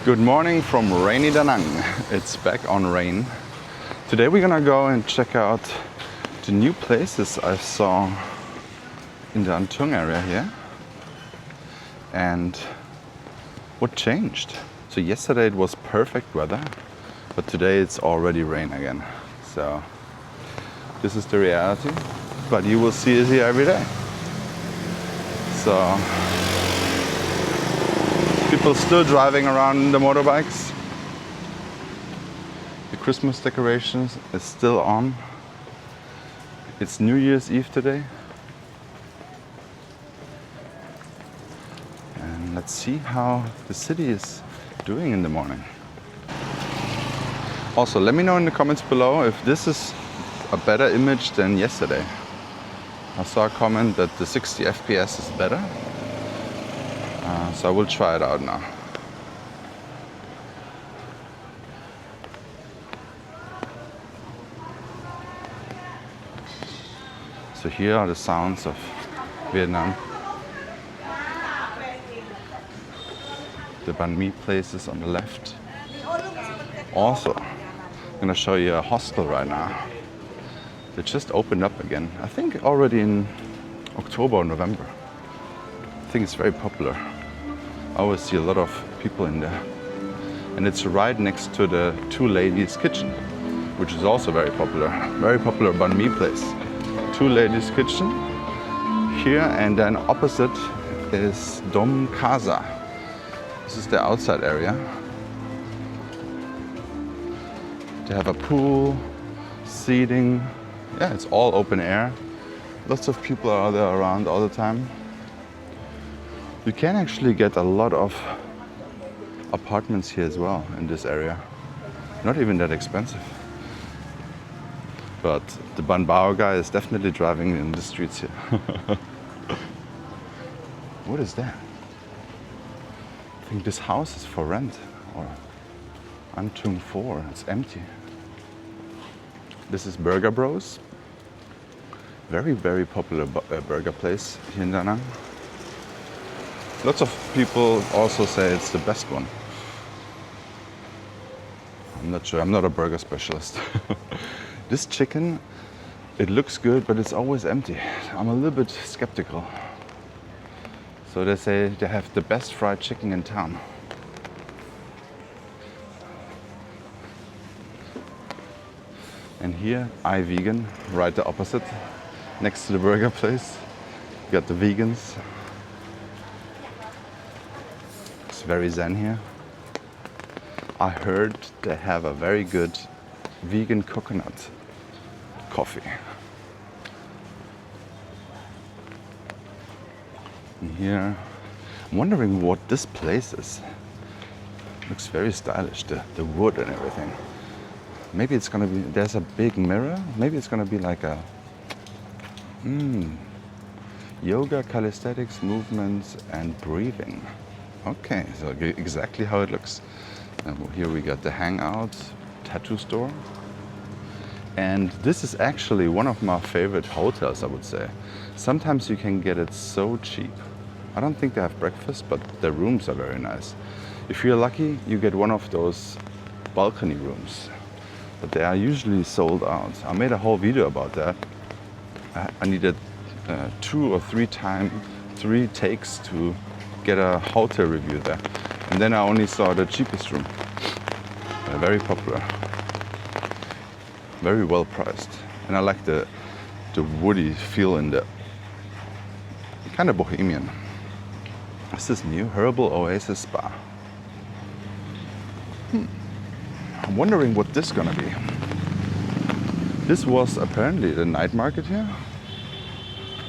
Good morning from rainy Da Nang. It's back on rain. Today we're gonna go and check out the new places I saw in the Antung area here and what changed. So yesterday it was perfect weather, but today it's already rain again. So this is the reality, but you will see it here every day. So people still driving around in the motorbikes. The Christmas decorations is still on. It's New Year's Eve today. And let's see how the city is doing in the morning. Also, let me know in the comments below if this is a better image than yesterday. I saw a comment that the 60 FPS is better. So I will try it out now. So here are the sounds of Vietnam. The banh mi places on the left. Also, I'm gonna show you a hostel right now. They just opened up again. I think already in October or November. I think it's very popular. I always see a lot of people in there. And it's right next to the Two Ladies Kitchen, which is also very popular. Very popular banh mi place. Two Ladies Kitchen here, and then opposite is Dom Casa. This is the outside area. They have a pool, seating. Yeah, it's all open air. Lots of people are there around all the time. You can actually get a lot of apartments here as well in this area. Not even that expensive. But the Ban Bao guy is definitely driving in the streets here. What is that? I think this house is for rent. Or Antung 4, it's empty. This is Burger Bros. Very, very popular burger place here in Da Nang. Lots of people also say it's the best one. I'm not sure, I'm not a burger specialist. This chicken, it looks good, but it's always empty. I'm a little bit skeptical. So they say they have the best fried chicken in town. And here, iVegan, right the opposite, next to the burger place. You got the vegans. It's very zen here. I heard they have a very good vegan coconut coffee. And here, I'm wondering what this place is. Looks very stylish, the wood and everything. Maybe it's gonna be, there's a big mirror. Maybe it's gonna be like a yoga, calisthenics, movements and breathing. Okay, so exactly how it looks. And here we got the Hangout tattoo store. And this is actually one of my favorite hotels, I would say. Sometimes you can get it so cheap. I don't think they have breakfast, but the rooms are very nice. If you're lucky, you get one of those balcony rooms. But they are usually sold out. I made a whole video about that. I needed 2 or 3 takes to get a hotel review there. And then I only saw the cheapest room. Very popular. Very well priced. And I like the woody feel in the kind of bohemian. This is new, Herbal Oasis Spa. I'm wondering what this is gonna be. This was apparently the night market here.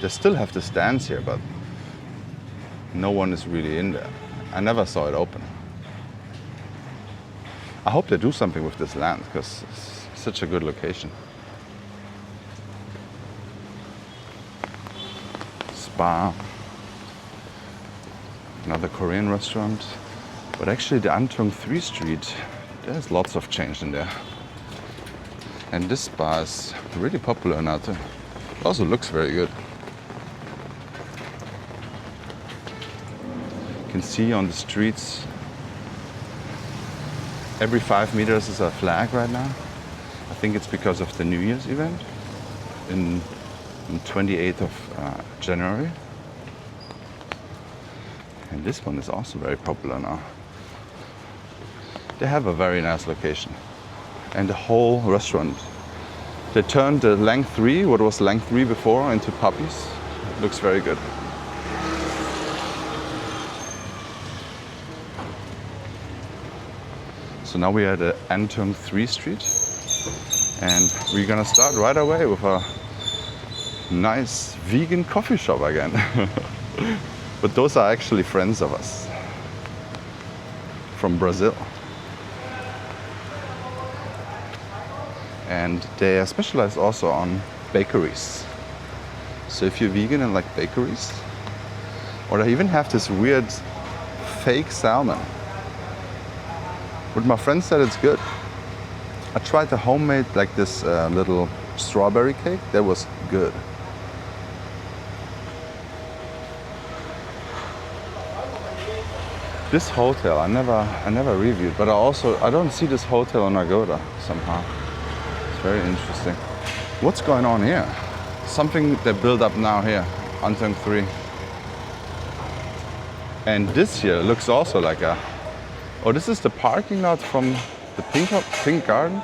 They still have the stands here, but no one is really in there. I never saw it open. I hope they do something with this land because it's such a good location. Spa. Another Korean restaurant. But actually the Antung 3 Street, there's lots of change in there. And this spa is really popular now too. It also looks very good. You can see on the streets Every 5 meters is a flag right now. I think it's because of the New Year's event in 28th of January. And this one is also very popular now. They have a very nice location. And the whole restaurant, they turned the Lang 3, what was Lang 3 before, into puppies. It looks very good. So now we are at Antung 3 Street. And we're gonna start right away with a nice vegan coffee shop again. But those are actually friends of us from Brazil. And they are specialized also on bakeries. So if you're vegan and like bakeries, or they even have this weird fake salmon. But my friend said it's good. I tried the homemade, like this little strawberry cake. That was good. This hotel I never reviewed, but I don't see this hotel on Agoda somehow. It's very interesting. What's going on here? Something they build up now here, Antung 3. And this here looks also like a. Oh, this is the parking lot from the Pink Garden.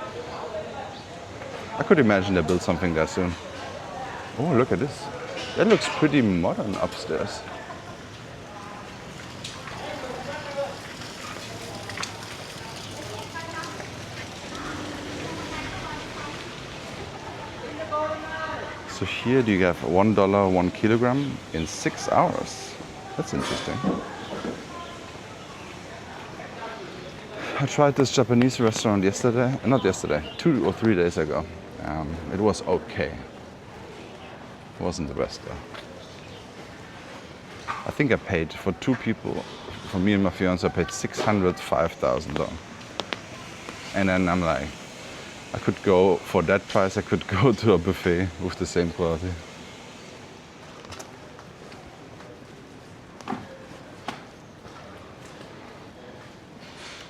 I could imagine they build something there soon. Oh, look at this. That looks pretty modern upstairs. So here you have $1 1 kilogram in 6 hours. That's interesting. I tried this Japanese restaurant yesterday, not yesterday, 2 or 3 days ago. It was okay. It wasn't the best though. I think I paid for 2 people, for me and my fiance, I paid $605,000. And then I'm like, I could go, for that price, I could go to a buffet with the same quality.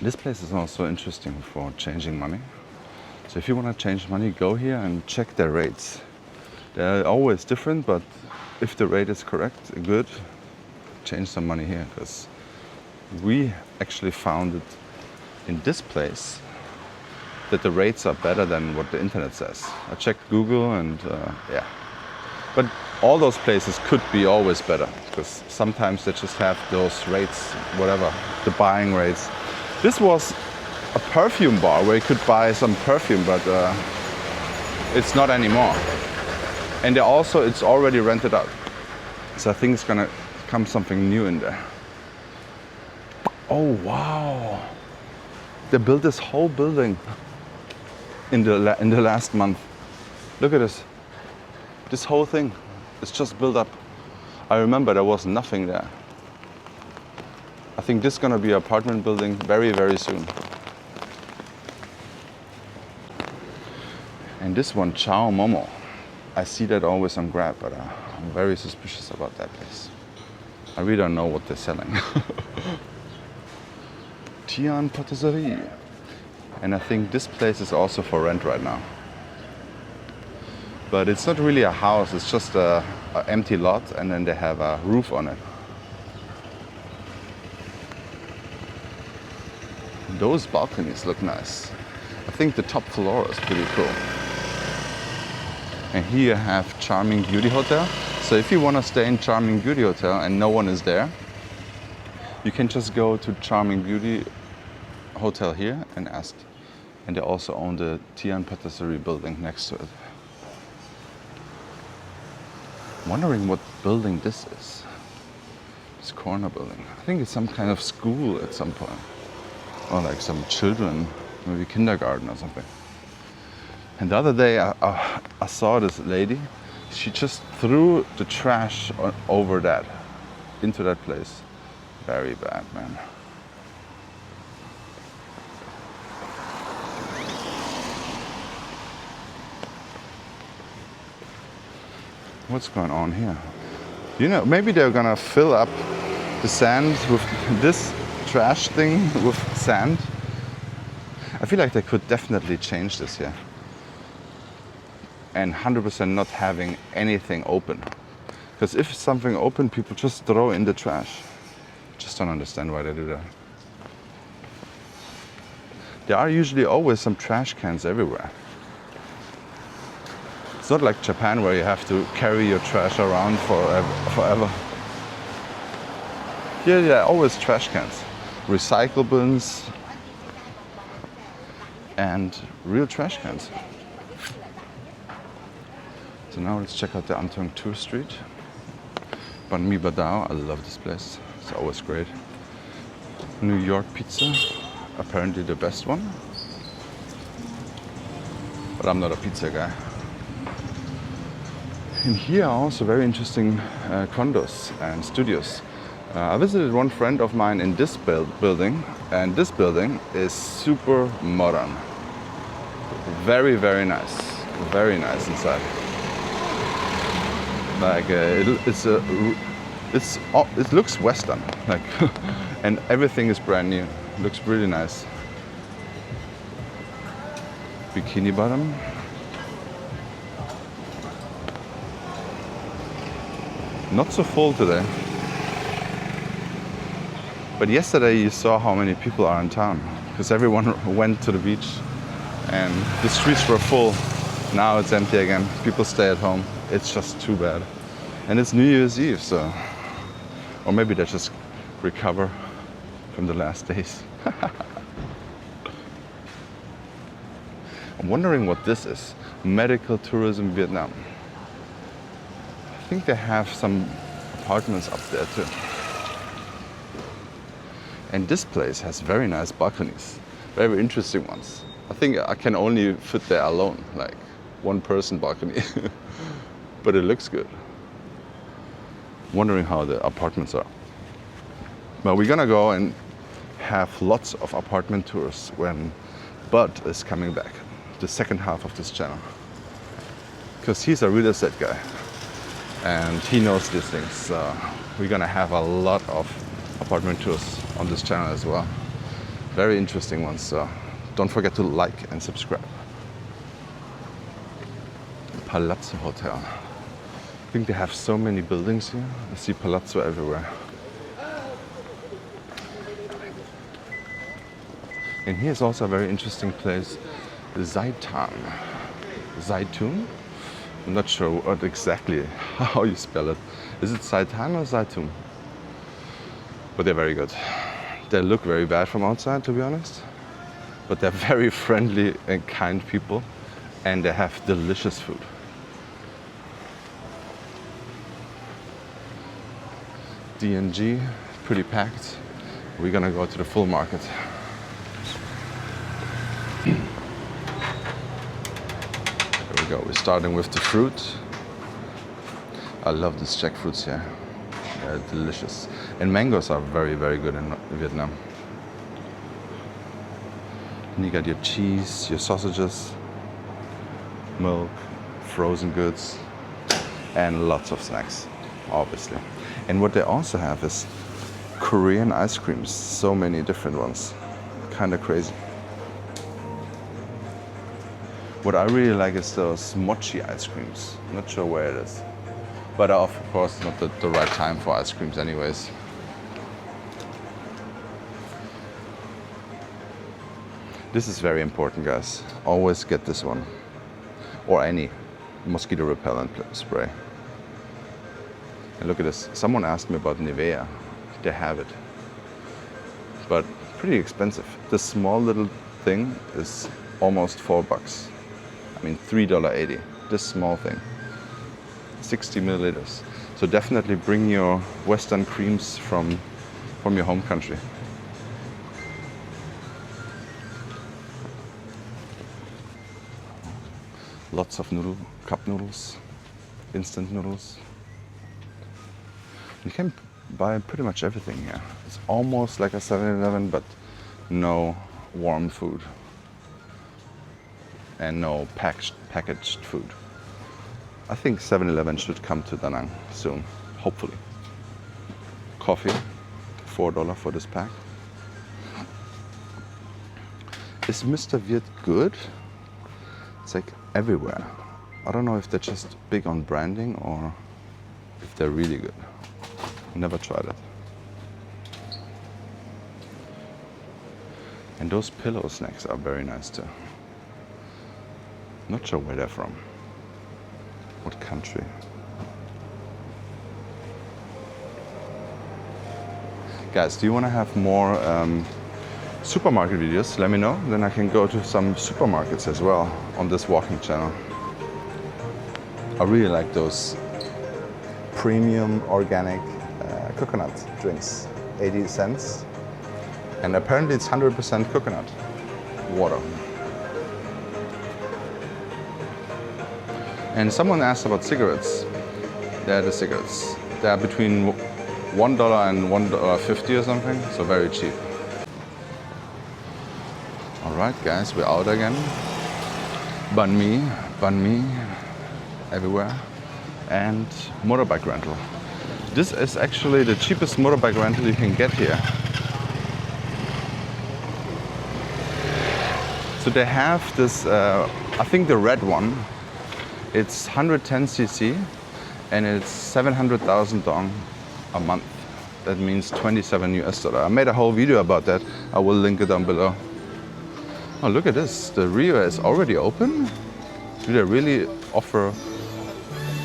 This place is also interesting for changing money. So if you want to change money, go here and check their rates. They're always different, but if the rate is correct, good, change some money here. Because we actually found it in this place that the rates are better than what the internet says. I checked Google and yeah. But all those places could be always better because sometimes they just have those rates, whatever, the buying rates. This was a perfume bar where you could buy some perfume, but it's not anymore. And it's already rented out. So I think it's gonna come something new in there. Oh wow! They built this whole building in the last month. Look at this. This whole thing is just built up. I remember there was nothing there. I think this is gonna be an apartment building very, very soon. And this one, Chow Momo. I see that always on Grab, but I'm very suspicious about that place. I really don't know what they're selling. Tian Patisserie. And I think this place is also for rent right now. But it's not really a house, it's just an empty lot and then they have a roof on it. Those balconies look nice. I think the top floor is pretty cool. And here you have Charming Beauty Hotel. So if you want to stay in Charming Beauty Hotel and no one is there, you can just go to Charming Beauty Hotel here and ask. And they also own the Tian Patisserie building next to it. I'm wondering what building this is. This corner building. I think it's some kind of school at some point. Or like some children, maybe kindergarten or something. And the other day I saw this lady, she just threw the trash over that, into that place. Very bad, man. What's going on here? You know, maybe they're gonna fill up the sand with this trash thing with sand I feel like they could definitely change this here. And 100% not having anything open. Because if something open, people just throw in the trash. Just don't understand why they do that. There are usually always some trash cans everywhere. It's not like Japan where you have to carry your trash around forever. Here there are always trash cans, recycle bins, and real trash cans. So now let's check out the Antung Tour Street. Banh Mi Badao, I love this place. It's always great. New York pizza, apparently the best one. But I'm not a pizza guy. And here are also very interesting condos and studios. I visited one friend of mine in this building, and this building is super modern. Very, very nice. Very nice inside. Like it looks Western, like, and everything is brand new. Looks really nice. Bikini Bottom. Not so full today. But yesterday you saw how many people are in town, because everyone went to the beach and the streets were full. Now it's empty again. People stay at home. It's just too bad. And it's New Year's Eve, so... Or maybe they just recover from the last days. I'm wondering what this is. Medical tourism Vietnam. I think they have some apartments up there too. And this place has very nice balconies. Very interesting ones. I think I can only fit there alone, like one person balcony. But it looks good. Wondering how the apartments are. But we're gonna go and have lots of apartment tours when Bud is coming back, the second half of this channel. Because he's a real estate guy and he knows these things. So we're gonna have a lot of apartment tours on this channel as well. Very interesting ones, so don't forget to like and subscribe. Palazzo Hotel. I think they have so many buildings here. I see Palazzo everywhere. And here's also a very interesting place, Zaitun. Zaitun? I'm not sure what exactly how you spell it. Is it Zaitun or Zaitun? But they're very good. They look very bad from outside, to be honest. But they're very friendly and kind people, and they have delicious food. D&G, pretty packed. We're gonna go to the full market. Here we go, we're starting with the fruit. I love these jackfruits here. They're delicious. And mangoes are very, very good in Vietnam. And you got your cheese, your sausages, milk, frozen goods, and lots of snacks, obviously. And what they also have is Korean ice creams, so many different ones. Kind of crazy. What I really like is those mochi ice creams. Not sure where it is. But of course not the right time for ice creams anyways. This is very important, guys. Always get this one. Or any mosquito repellent spray. And look at this. Someone asked me about Nivea. They have it. But pretty expensive. This small little thing is almost $4. I mean $3.80. This small thing. 60 milliliters. So definitely bring your Western creams from your home country. Lots of cup noodles, instant noodles. You can buy pretty much everything here. It's almost like a 7-Eleven, but no warm food and no packaged food. I think 7-Eleven should come to Da Nang soon, hopefully. Coffee, $4 for this pack. Is Mr. Wirt good? It's like everywhere. I don't know if they're just big on branding or if they're really good. Never tried it. And those pillow snacks are very nice too. Not sure where they're from. What country? Guys, do you want to have more supermarket videos? Let me know. Then I can go to some supermarkets as well on this walking channel. I really like those premium organic coconut drinks, 80 cents. And apparently it's 100% coconut water. And someone asked about cigarettes. They're the cigarettes. They're between $1 and $1.50 or something, so very cheap. All right, guys, we're out again. Banh mi, everywhere. And motorbike rental. This is actually the cheapest motorbike rental you can get here. So they have this, I think the red one, it's 110 cc and it's 700,000 dong a month. That means 27 US dollar. I made a whole video about that. I will link it down below. Oh, look at this. The Rio is already open? Do they really offer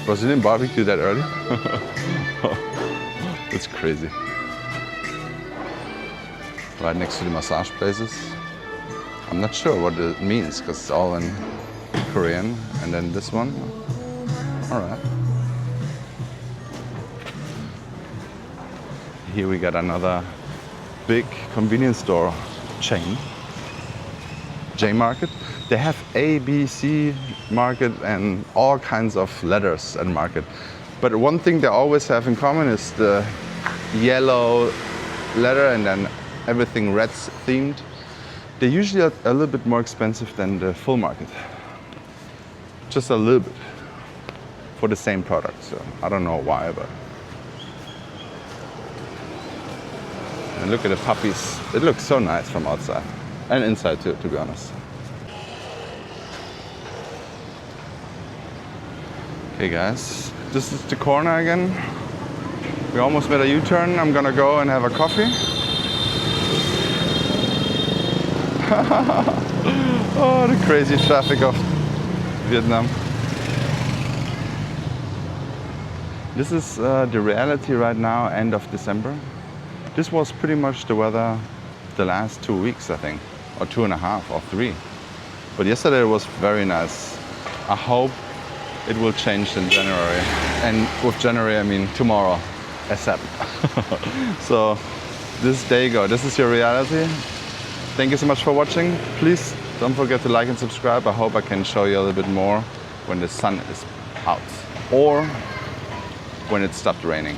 Brazilian barbecue that early? It's crazy. Right next to the massage places. I'm not sure what it means because it's all in Korean. And then this one. All right. Here we got another big convenience store chain. J Market. They have A, B, C Market and all kinds of letters at Market. But one thing they always have in common is the yellow letter and then everything red themed. They're usually a little bit more expensive than the full market. Just a little bit for the same product. So I don't know why, but. And look at the puppies. It looks so nice from outside and inside too, to be honest. Okay guys, this is the corner again. We almost made a U-turn. I'm gonna go and have a coffee. Oh, the crazy traffic of Vietnam. This is the reality right now, end of December. This was pretty much the weather the last 2 weeks, I think, or 2.5 or 3. But yesterday it was very nice. I hope it will change in January. And with January, I mean tomorrow, ASAP. So this day you go. This is your reality. Thank you so much for watching. Please don't forget to like and subscribe. I hope I can show you a little bit more when the sun is out or when it stopped raining.